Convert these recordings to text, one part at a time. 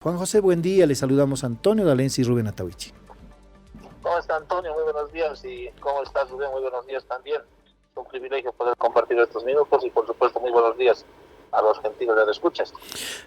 Juan José, buen día. Le saludamos a Antonio D'Alenza y Rubén Atahuichi. ¿Cómo está Antonio? Muy buenos días. ¿Y cómo estás, Rubén? Muy buenos días también. Es un privilegio poder compartir estos minutos y, por supuesto, muy buenos días a los gentiles de escuchas.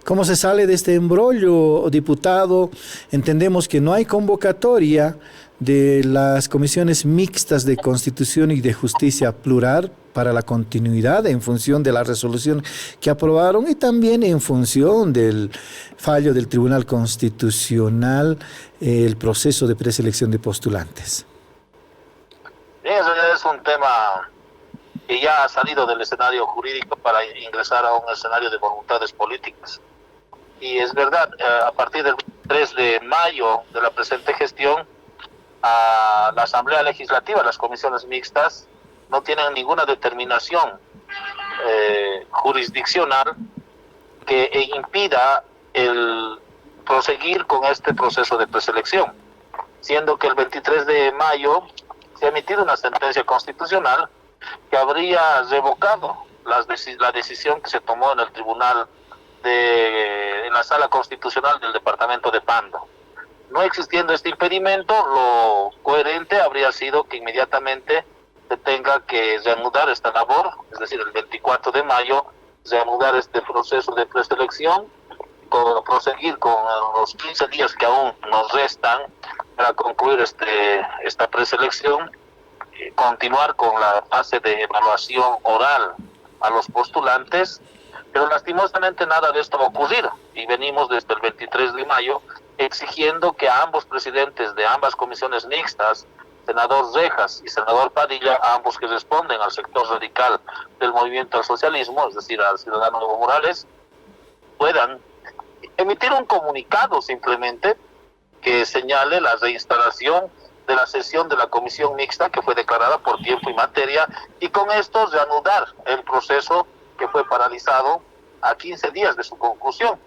¿Cómo se sale de este embrollo, diputado? Entendemos que no hay convocatoria de las comisiones mixtas de Constitución y de Justicia Plural para la continuidad en función de la resolución que aprobaron y también en función del fallo del Tribunal Constitucional, el proceso de preselección de postulantes. Bien, eso ya es un tema que ya ha salido del escenario jurídico para ingresar a un escenario de voluntades políticas. Y es verdad, a partir del 3 de mayo de la presente gestión, a la Asamblea Legislativa, las comisiones mixtas, no tienen ninguna determinación jurisdiccional que impida el proseguir con este proceso de preselección, siendo que el 23 de mayo se ha emitido una sentencia constitucional que habría revocado la decisión que se tomó en el tribunal en la sala constitucional del departamento de Pando. No existiendo este impedimento, lo coherente habría sido que inmediatamente se tenga que reanudar esta labor, es decir, el 24 de mayo, reanudar este proceso de preselección, proseguir con los 15 días que aún nos restan para concluir esta preselección, continuar con la fase de evaluación oral a los postulantes, pero lastimosamente nada de esto va a ocurrir y venimos desde el 23 de mayo exigiendo que a ambos presidentes de ambas comisiones mixtas, senador Rejas y senador Padilla, ambos que responden al sector radical del movimiento al socialismo, es decir, al ciudadano Evo Morales, puedan emitir un comunicado simplemente que señale la reinstalación de la sesión de la comisión mixta que fue declarada por tiempo y materia, y con esto reanudar el proceso que fue paralizado a 15 días de su conclusión.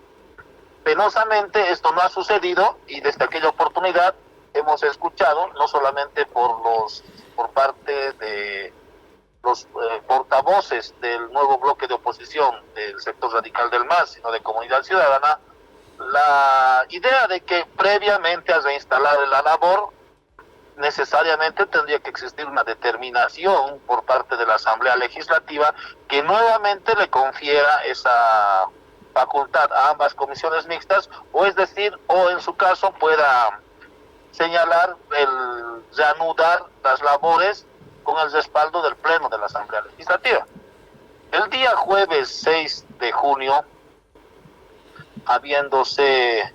Penosamente esto no ha sucedido y desde aquella oportunidad hemos escuchado, no solamente por parte de los portavoces del nuevo bloque de oposición del sector radical del MAS, sino de Comunidad Ciudadana, la idea de que previamente a reinstalar la labor necesariamente tendría que existir una determinación por parte de la Asamblea Legislativa que nuevamente le confiera esa facultad a ambas comisiones mixtas, o es decir, o en su caso pueda señalar el reanudar las labores con el respaldo del Pleno de la Asamblea Legislativa. El día jueves 6 de junio, habiéndose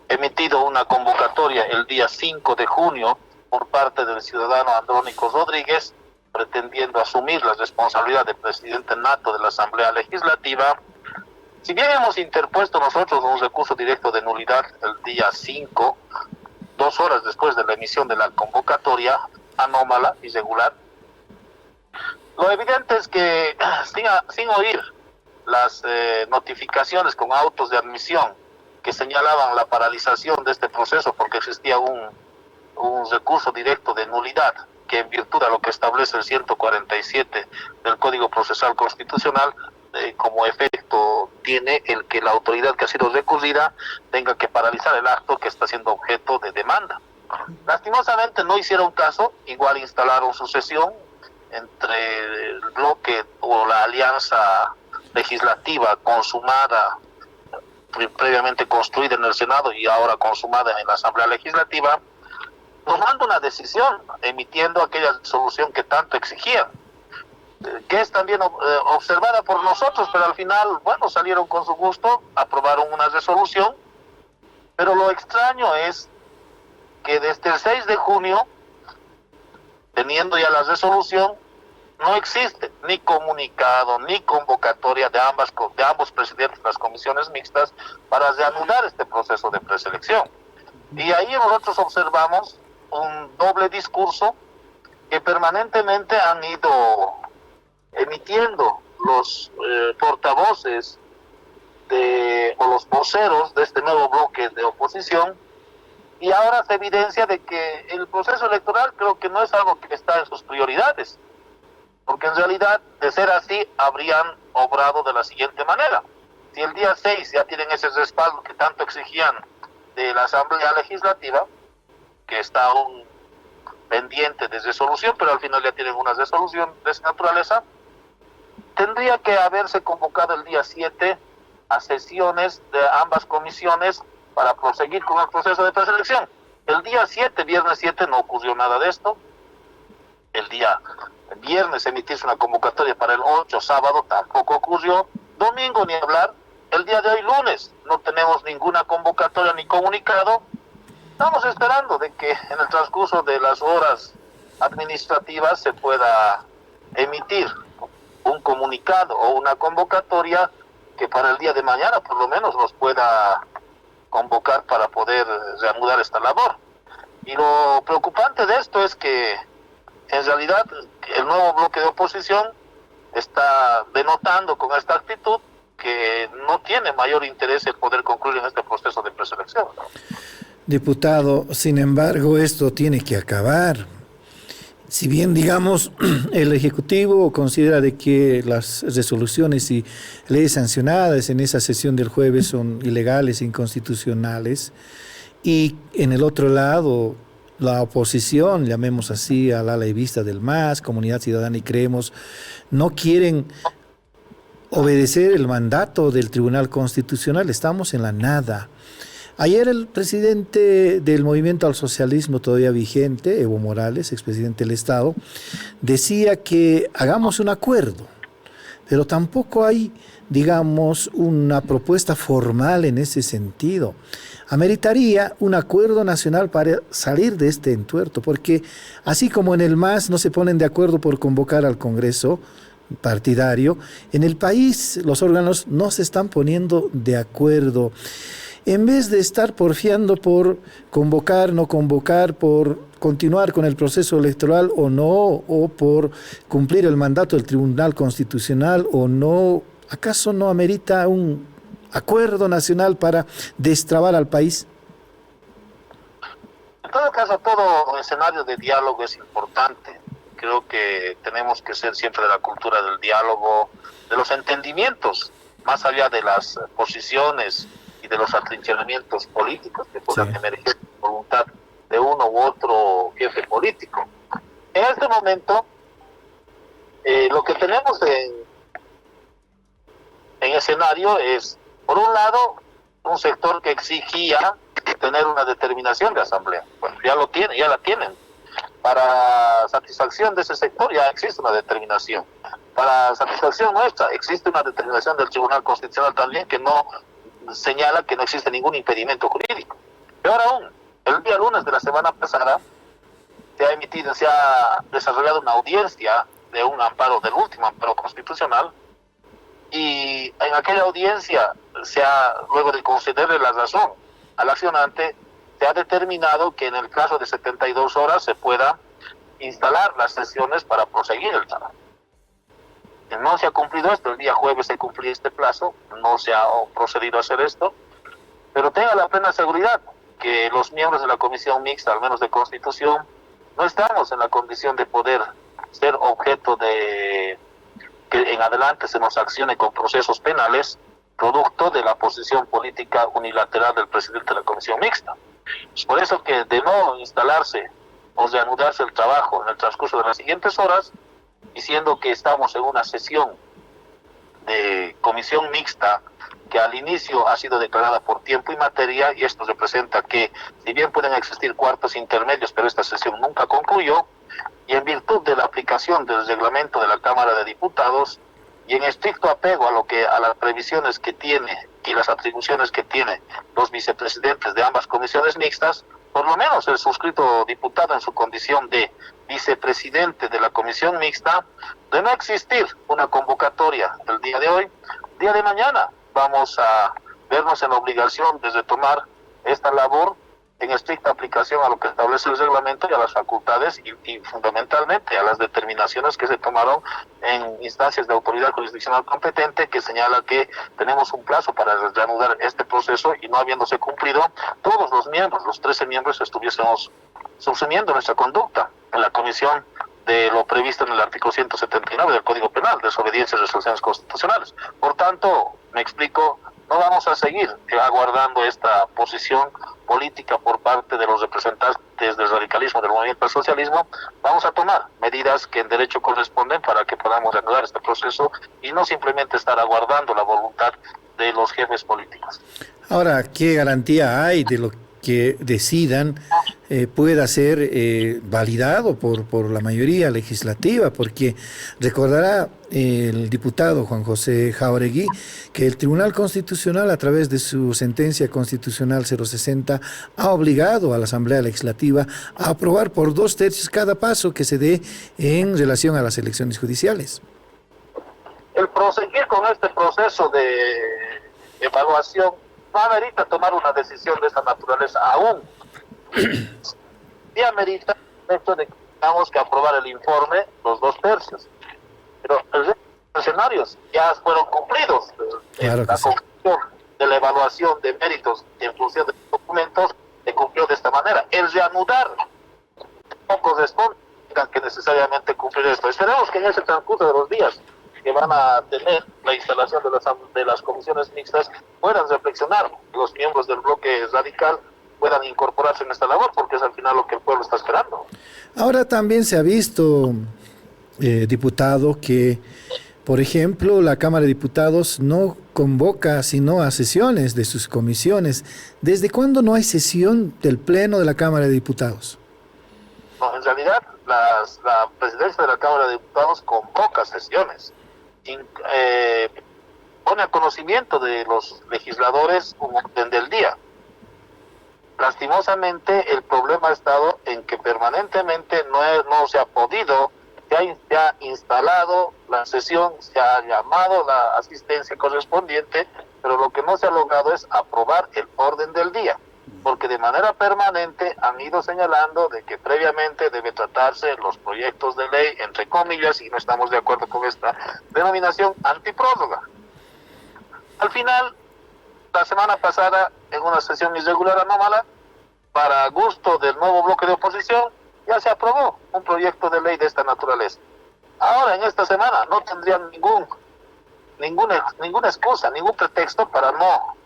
emitido una convocatoria el día 5 de junio por parte del ciudadano Andrónico Rodríguez, pretendiendo asumir la responsabilidad de presidente nato de la Asamblea Legislativa, si bien hemos interpuesto nosotros un recurso directo de nulidad el día 5, 2 horas después de la emisión de la convocatoria anómala, irregular, lo evidente es que sin oír las notificaciones con autos de admisión que señalaban la paralización de este proceso porque existía un recurso directo de nulidad que, en virtud de lo que establece el 147 del Código Procesal Constitucional, como efecto tiene el que la autoridad que ha sido recurrida tenga que paralizar el acto que está siendo objeto de demanda. Lastimosamente no hicieron caso, igual instalaron su sesión entre el bloque o la alianza legislativa consumada, previamente construida en el Senado y ahora consumada en la Asamblea Legislativa, tomando una decisión, emitiendo aquella resolución que tanto exigían, que es también observada por nosotros, pero al final, bueno, salieron con su gusto, aprobaron una resolución, pero lo extraño es que desde el 6 de junio, teniendo ya la resolución, no existe ni comunicado ni convocatoria de ambos presidentes de las comisiones mixtas para reanudar este proceso de preselección. Y ahí nosotros observamos un doble discurso que permanentemente han ido emitiendo los portavoces o los voceros de este nuevo bloque de oposición, y ahora se evidencia de que el proceso electoral creo que no es algo que está en sus prioridades, porque en realidad, de ser así, habrían obrado de la siguiente manera. Si el día 6 ya tienen ese respaldo que tanto exigían de la Asamblea Legislativa, que está aún pendiente de resolución, pero al final ya tienen una resolución de esa naturaleza, tendría que haberse convocado el día 7 a sesiones de ambas comisiones para proseguir con el proceso de preselección. El día 7, viernes 7, no ocurrió nada de esto. El día viernes emitirse una convocatoria para el 8, sábado, tampoco ocurrió. Domingo ni hablar. El día de hoy, lunes, no tenemos ninguna convocatoria ni comunicado. Estamos esperando de que en el transcurso de las horas administrativas se pueda emitir un comunicado o una convocatoria que para el día de mañana por lo menos nos pueda convocar para poder reanudar esta labor. Y lo preocupante de esto es que en realidad el nuevo bloque de oposición está denotando con esta actitud que no tiene mayor interés en poder concluir en este proceso de preselección, ¿no? Diputado, sin embargo, esto tiene que acabar. Si bien, digamos, el Ejecutivo considera de que las resoluciones y leyes sancionadas en esa sesión del jueves son ilegales e inconstitucionales, y en el otro lado, la oposición, llamemos así, al ala y vista del MAS, Comunidad Ciudadana y Creemos, no quieren obedecer el mandato del Tribunal Constitucional, estamos en la nada. Ayer el presidente del Movimiento al Socialismo todavía vigente, Evo Morales, expresidente del Estado, decía que hagamos un acuerdo, pero tampoco hay, digamos, una propuesta formal en ese sentido. Ameritaría un acuerdo nacional para salir de este entuerto, porque así como en el MAS no se ponen de acuerdo por convocar al Congreso partidario, en el país los órganos no se están poniendo de acuerdo. En vez de estar porfiando por convocar, no convocar, por continuar con el proceso electoral o no, o por cumplir el mandato del Tribunal Constitucional o no, ¿acaso no amerita un acuerdo nacional para destrabar al país? En todo caso, todo escenario de diálogo es importante. Creo que tenemos que ser siempre de la cultura del diálogo, de los entendimientos, más allá de las posiciones y de los atrincheramientos políticos que puedan emerger por voluntad de uno u otro jefe político. En este momento, lo que tenemos en escenario es, por un lado, un sector que exigía tener una determinación de asamblea. Bueno, ya lo tiene, ya la tienen. Para satisfacción de ese sector ya existe una determinación. Para satisfacción nuestra existe una determinación del Tribunal Constitucional también que no señala que no existe ningún impedimento jurídico. Peor aún, el día lunes de la semana pasada se ha desarrollado una audiencia de un amparo, del último amparo constitucional, y en aquella audiencia luego de concederle la razón al accionante, se ha determinado que en el plazo de 72 horas se pueda instalar las sesiones para proseguir el trabajo. No se ha cumplido esto, el día jueves se cumplió este plazo, no se ha procedido a hacer esto, pero tenga la plena seguridad que los miembros de la Comisión Mixta, al menos de Constitución, no estamos en la condición de poder ser objeto de que en adelante se nos accione con procesos penales, producto de la posición política unilateral del presidente de la Comisión Mixta. Es por eso que de no instalarse o reanudarse el trabajo en el transcurso de las siguientes horas, diciendo que estamos en una sesión de comisión mixta que al inicio ha sido declarada por tiempo y materia, y esto representa que si bien pueden existir cuartos intermedios, pero esta sesión nunca concluyó, y en virtud de la aplicación del reglamento de la Cámara de Diputados y en estricto apego a las previsiones que tiene y las atribuciones que tiene los vicepresidentes de ambas comisiones mixtas, por lo menos el suscrito diputado en su condición de vicepresidente de la comisión mixta, de no existir una convocatoria el día de hoy, día de mañana vamos a vernos en la obligación de retomar esta labor en estricta aplicación a lo que establece el reglamento y a las facultades y fundamentalmente a las determinaciones que se tomaron en instancias de autoridad jurisdiccional competente, que señala que tenemos un plazo para reanudar este proceso, y no habiéndose cumplido, todos los miembros, los 13 miembros, estuviésemos subsumiendo nuestra conducta en la comisión de lo previsto en el artículo 179 del Código Penal, desobediencia a resoluciones constitucionales. Por tanto, me explico, no vamos a seguir aguardando esta posición política por parte de los representantes del radicalismo, del movimiento al socialismo. Vamos a tomar medidas que en derecho corresponden para que podamos reanudar este proceso y no simplemente estar aguardando la voluntad de los jefes políticos. Ahora, ¿qué garantía hay de lo que decidan pueda ser validado por la mayoría legislativa? Porque recordará el diputado Juan José Jáuregui que el Tribunal Constitucional, a través de su sentencia constitucional 060, ha obligado a la Asamblea Legislativa a aprobar por 2/3 cada paso que se dé en relación a las elecciones judiciales. El proseguir con este proceso de evaluación no amerita tomar una decisión de esta naturaleza aún. Sí amerita el hecho de que tengamos que aprobar el informe los 2/3. Pero el resto de los escenarios ya fueron cumplidos. Claro La sí. conclusión de la evaluación de méritos en función de los documentos se cumplió de esta manera. El reanudar no corresponde que necesariamente cumplir esto. Esperemos que en ese transcurso de los días que van a tener la instalación de las comisiones mixtas puedan reflexionar, los miembros del bloque radical puedan incorporarse en esta labor, porque es al final lo que el pueblo está esperando. Ahora también se ha visto, diputado, que, por ejemplo, la Cámara de Diputados no convoca sino a sesiones de sus comisiones. ¿Desde cuándo no hay sesión del Pleno de la Cámara de Diputados? No, en realidad, la presidencia de la Cámara de Diputados convoca sesiones, pone a conocimiento de los legisladores un orden del día. Lastimosamente, el problema ha estado en que permanentemente no se ha podido, se ha instalado la sesión, se ha llamado la asistencia correspondiente, pero lo que no se ha logrado es aprobar el orden del día, porque de manera permanente han ido señalando de que previamente debe tratarse los proyectos de ley, entre comillas, y no estamos de acuerdo con esta denominación, antiprórroga. Al final, la semana pasada, en una sesión irregular anómala, para gusto del nuevo bloque de oposición, ya se aprobó un proyecto de ley de esta naturaleza. Ahora, en esta semana, no tendrían ninguna excusa, ningún pretexto para no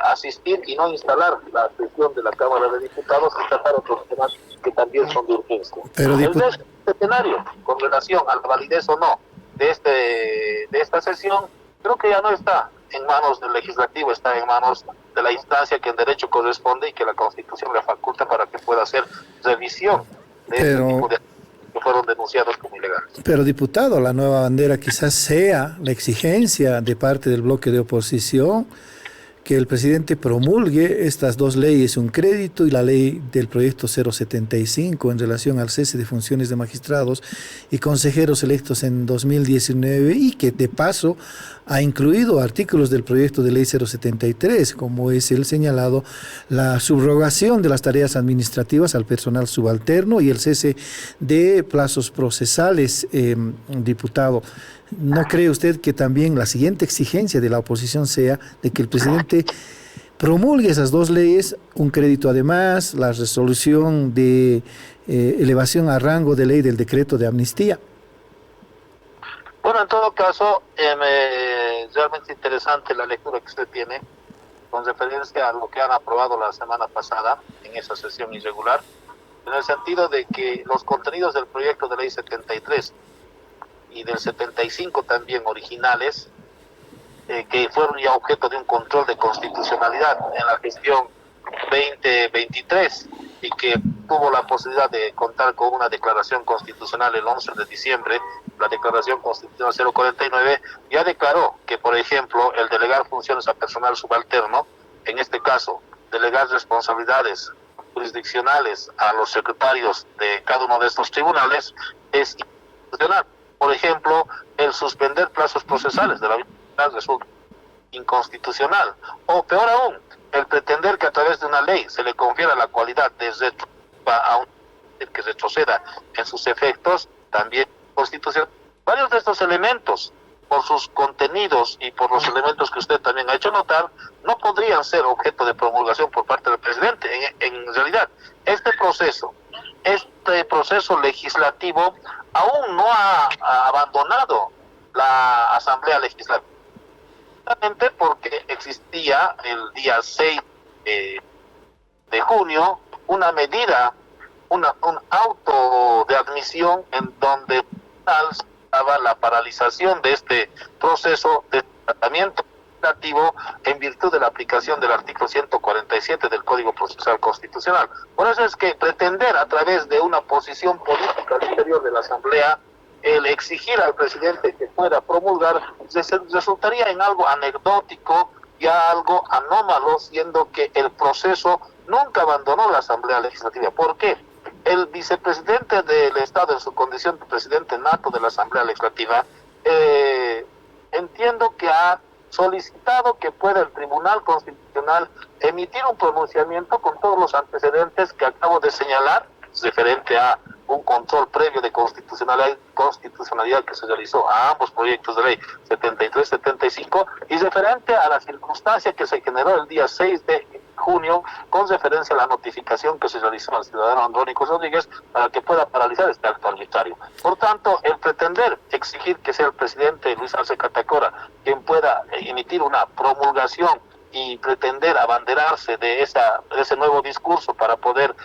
asistir y no instalar la sesión de la Cámara de Diputados y tratar otros temas que también son de urgencia. Pero El escenario con relación a la validez o no de esta sesión, creo que ya no está en manos del legislativo, está en manos de la instancia que en derecho corresponde y que la Constitución le faculta para que pueda hacer revisión de este tipo de que fueron denunciados como ilegales. Pero, diputado, la nueva bandera quizás sea la exigencia de parte del bloque de oposición que el presidente promulgue estas dos leyes, un crédito y la ley del proyecto 075 en relación al cese de funciones de magistrados y consejeros electos en 2019, y que de paso ha incluido artículos del proyecto de ley 073, como es el señalado, la subrogación de las tareas administrativas al personal subalterno y el cese de plazos procesales, diputado. ¿No cree usted que también la siguiente exigencia de la oposición sea de que el presidente promulgue esas dos leyes, un crédito además, la resolución de elevación a rango de ley del decreto de amnistía? Bueno, en todo caso, realmente interesante la lectura que usted tiene con referencia a lo que han aprobado la semana pasada en esa sesión irregular, en el sentido de que los contenidos del proyecto de ley 73 y del 75 también originales, que fueron ya objeto de un control de constitucionalidad en la gestión 2023 y que tuvo la posibilidad de contar con una declaración constitucional el 11 de diciembre, la declaración constitucional 049, ya declaró que, por ejemplo, el delegar funciones a personal subalterno, en este caso, delegar responsabilidades jurisdiccionales a los secretarios de cada uno de estos tribunales, es inconstitucional. Por ejemplo, el suspender plazos procesales de la vida resulta inconstitucional. O peor aún, el pretender que a través de una ley se le confiera la cualidad de a un que retroceda en sus efectos, también constitucional. Varios de estos elementos, por sus contenidos y por los elementos que usted también ha hecho notar, no podrían ser objeto de promulgación por parte del presidente. En realidad, este proceso proceso legislativo aún no ha abandonado la Asamblea Legislativa, porque existía el día 6 de junio una medida, un auto de admisión en donde estaba la paralización de este proceso de tratamiento legislativo en virtud de la aplicación del artículo 147 del Código Procesal Constitucional. Por eso es que pretender a través de una posición política al interior de la Asamblea el exigir al presidente que pueda promulgar resultaría en algo anecdótico y algo anómalo, siendo que el proceso nunca abandonó la Asamblea Legislativa. ¿Por qué? El vicepresidente del Estado, en su condición de presidente nato de la Asamblea Legislativa, entiendo que ha solicitado que pueda el Tribunal Constitucional emitir un pronunciamiento con todos los antecedentes que acabo de señalar, referente a un control previo de constitucionalidad que se realizó a ambos proyectos de ley 73-75 y referente a la circunstancia que se generó el día 6 de junio con referencia a la notificación que se realizó al ciudadano Andrónico Rodríguez para que pueda paralizar este acto arbitrario. Por tanto, el pretender exigir que sea el presidente Luis Arce Catacora quien pueda emitir una promulgación y pretender abanderarse de ese nuevo discurso para poder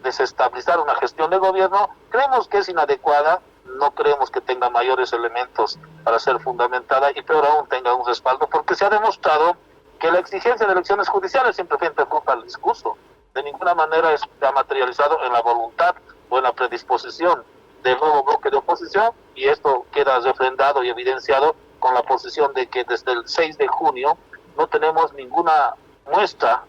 desestabilizar una gestión de gobierno, creemos que es inadecuada, no creemos que tenga mayores elementos para ser fundamentada y peor aún tenga un respaldo, porque se ha demostrado que la exigencia de elecciones judiciales simplemente ocupa el discurso, de ninguna manera se ha materializado en la voluntad o en la predisposición del nuevo bloque de oposición, y esto queda refrendado y evidenciado con la posición de que desde el 6 de junio no tenemos ninguna muestra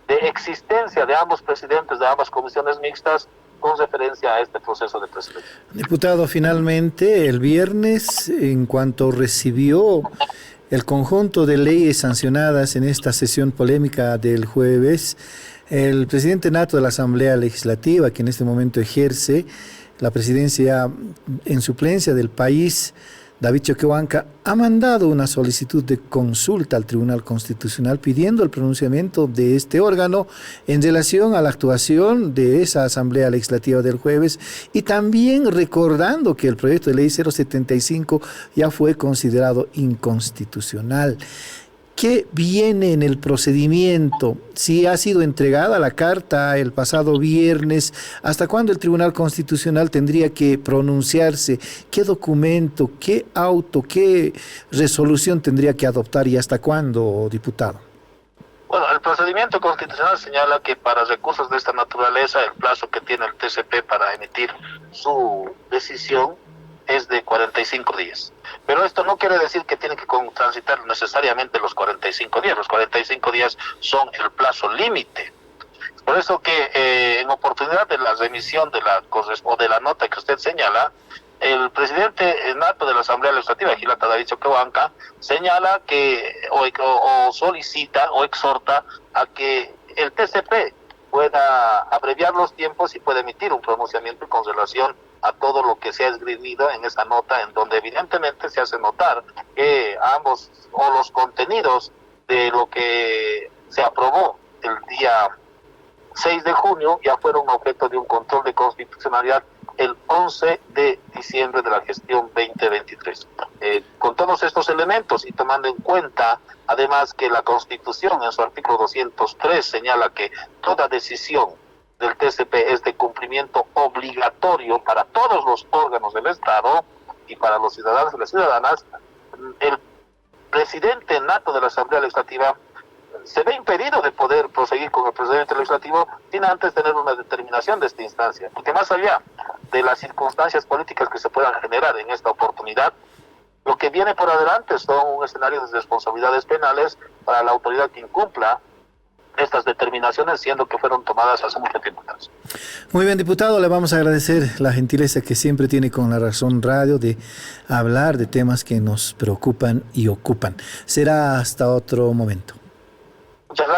de existencia de ambos presidentes de ambas comisiones mixtas con referencia a este proceso de presidencia. Diputado, finalmente, el viernes, en cuanto recibió el conjunto de leyes sancionadas en esta sesión polémica del jueves, el presidente nato de la Asamblea Legislativa, que en este momento ejerce la presidencia en suplencia del país, David Choquehuanca, ha mandado una solicitud de consulta al Tribunal Constitucional pidiendo el pronunciamiento de este órgano en relación a la actuación de esa Asamblea Legislativa del jueves y también recordando que el proyecto de ley 075 ya fue considerado inconstitucional. ¿Qué viene en el procedimiento? Si ha sido entregada la carta el pasado viernes, ¿hasta cuándo el Tribunal Constitucional tendría que pronunciarse? ¿Qué documento, qué auto, qué resolución tendría que adoptar y hasta cuándo, diputado? Bueno, el procedimiento constitucional señala que para recursos de esta naturaleza el plazo que tiene el TCP para emitir su decisión es de 45 días. Pero esto no quiere decir que tiene que transitar necesariamente los 45 días. Los 45 días son el plazo límite. Por eso que en oportunidad de la remisión de la nota que usted señala, el presidente nato de la Asamblea Legislativa, Gilata David Choquehuanca, señala que o solicita o exhorta a que el TCP pueda abreviar los tiempos y pueda emitir un pronunciamiento con relación a todo lo que se ha esgrimido en esa nota, en donde evidentemente se hace notar que ambos o los contenidos de lo que se aprobó el día 6 de junio ya fueron objeto de un control de constitucionalidad el 11 de diciembre de la gestión 2023. Con todos estos elementos y tomando en cuenta además que la Constitución en su artículo 203 señala que toda decisión del TCP es de cumplimiento obligatorio para todos los órganos del Estado y para los ciudadanos y las ciudadanas, el presidente nato de la Asamblea Legislativa se ve impedido de poder proseguir con el procedimiento legislativo sin antes tener una determinación de esta instancia. Porque más allá de las circunstancias políticas que se puedan generar en esta oportunidad, lo que viene por adelante son un escenario de responsabilidades penales para la autoridad que incumpla estas determinaciones, siendo que fueron tomadas hace mucho tiempo atrás. Muy bien, diputado, le vamos a agradecer la gentileza que siempre tiene con La Razón Radio de hablar de temas que nos preocupan y ocupan. Será hasta otro momento. Muchas gracias.